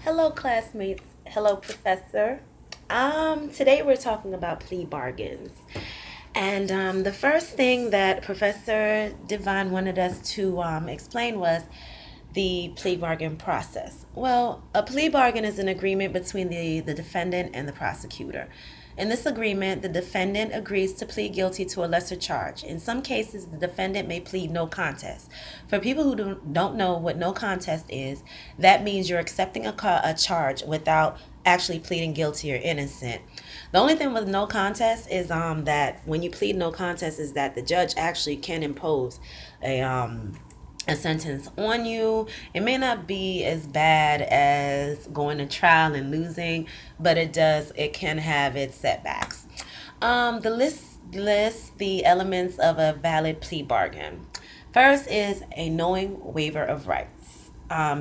Hello, classmates. Hello, professor. Today we're talking about plea bargains. And the first thing that Professor Divine wanted us to explain was the plea bargain process. Well, a plea bargain is an agreement between the defendant and the prosecutor. In this agreement, the defendant agrees to plead guilty to a lesser charge. In some cases, the defendant may plead no contest. For people who don't know what no contest is, that means you're accepting a charge without actually pleading guilty or innocent. The only thing with no contest is that when you plead no contest is that the judge actually can impose a sentence on you. It may not be as bad as going to trial and losing, but it can have its setbacks. The list lists the elements of a valid plea bargain. First is a knowing waiver of rights.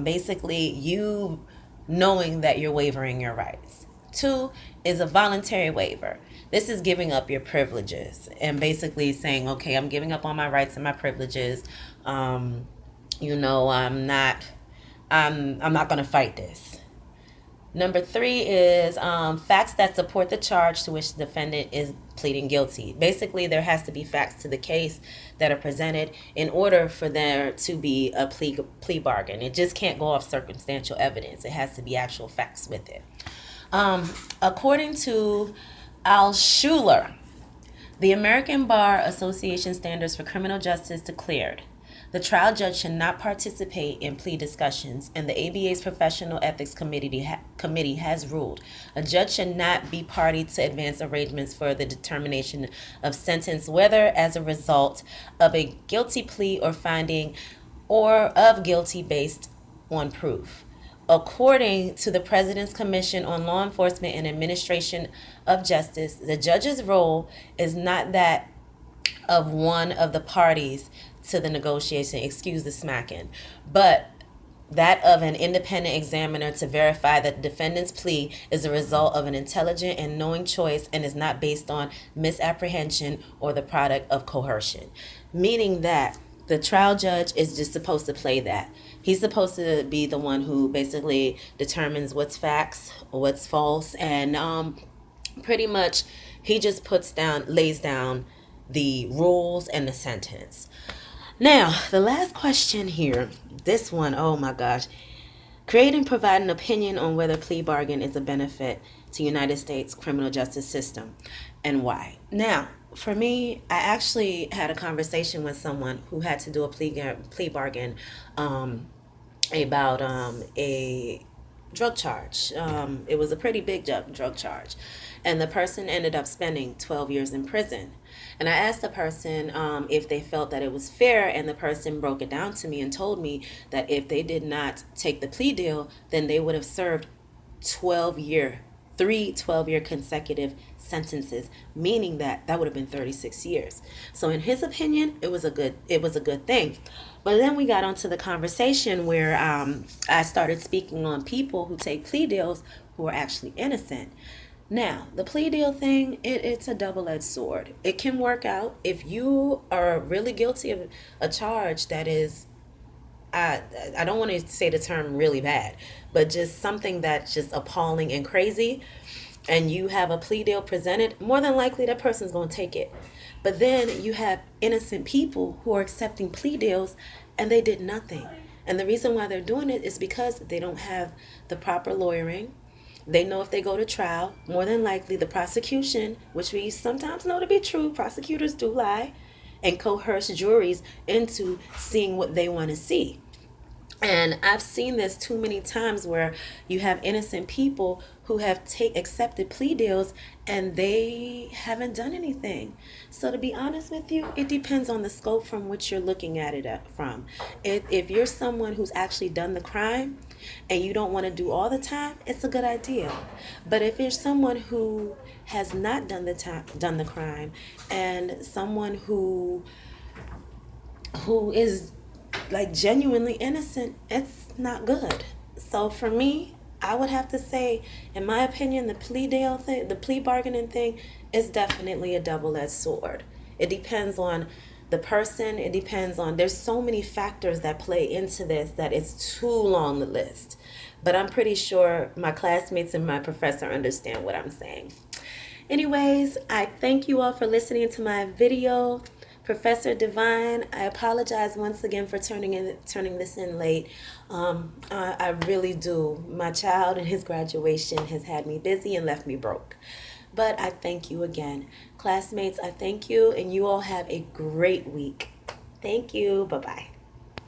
Basically, you knowing that you're wavering your rights. Two is a voluntary waiver. This is giving up your privileges and basically saying, okay, I'm giving up on my rights and my privileges. I'm not going to fight this. Number three is facts that support the charge to which the defendant is pleading guilty. Basically, there has to be facts to the case that are presented in order for there to be a plea bargain. It just can't go off circumstantial evidence. It has to be actual facts with it. According to Al Schuler, the American Bar Association Standards for Criminal Justice declared the trial judge should not participate in plea discussions, and the ABA's Professional Ethics Committee has ruled a judge should not be party to advance arrangements for the determination of sentence, whether as a result of a guilty plea or finding or of guilty based on proof. According to the President's Commission on Law Enforcement and Administration of Justice, the judge's role is not that of one of the parties to the negotiation, excuse the smacking, but that of an independent examiner to verify that the defendant's plea is a result of an intelligent and knowing choice and is not based on misapprehension or the product of coercion. Meaning that the trial judge is just supposed to play that. He's supposed to be the one who basically determines what's facts, what's false, and pretty much he just lays down the rules and the sentence. Now, the last question here, this one, oh my gosh. Create and provide an opinion on whether plea bargain is a benefit to United States criminal justice system and why. Now, for me, I actually had a conversation with someone who had to do a plea bargain about a drug charge. It was a pretty big drug charge. And the person ended up spending 12 years in prison. And I asked the person if they felt that it was fair, and the person broke it down to me and told me that if they did not take the plea deal, then they would have served 12-year consecutive sentences, meaning that would have been 36 years. So in his opinion, it was a good thing. But then we got onto the conversation where I started speaking on people who take plea deals who are actually innocent. Now, the plea deal thing, it's a double-edged sword. It can work out if you are really guilty of a charge that is, I don't want to say the term really bad, but just something that's just appalling and crazy, and you have a plea deal presented, more than likely that person's going to take it. But then you have innocent people who are accepting plea deals and they did nothing. And the reason why they're doing it is because they don't have the proper lawyering. They know if they go to trial, more than likely the prosecution, which we sometimes know to be true, prosecutors do lie, and coerce juries into seeing what they want to see. And I've seen this too many times where you have innocent people who have accepted plea deals and they haven't done anything. So to be honest with you, it depends on the scope from which you're looking at it from. If you're someone who's actually done the crime and you don't want to do all the time, it's a good idea. But if you're someone who has not done the crime, and someone who is like genuinely innocent, it's not good. So for me, I would have to say, in my opinion, the plea bargaining thing is definitely a double-edged sword. It depends on the person. It depends on, there's so many factors that play into this that it's too long to list. but I'm pretty sure my classmates and my professor understand what I'm saying. Anyways, I thank you all for listening to my video. Professor Divine, I apologize once again for turning this in late. I really do. My child and his graduation has had me busy and left me broke. But I thank you again. Classmates, I thank you, and you all have a great week. Thank you. Bye-bye.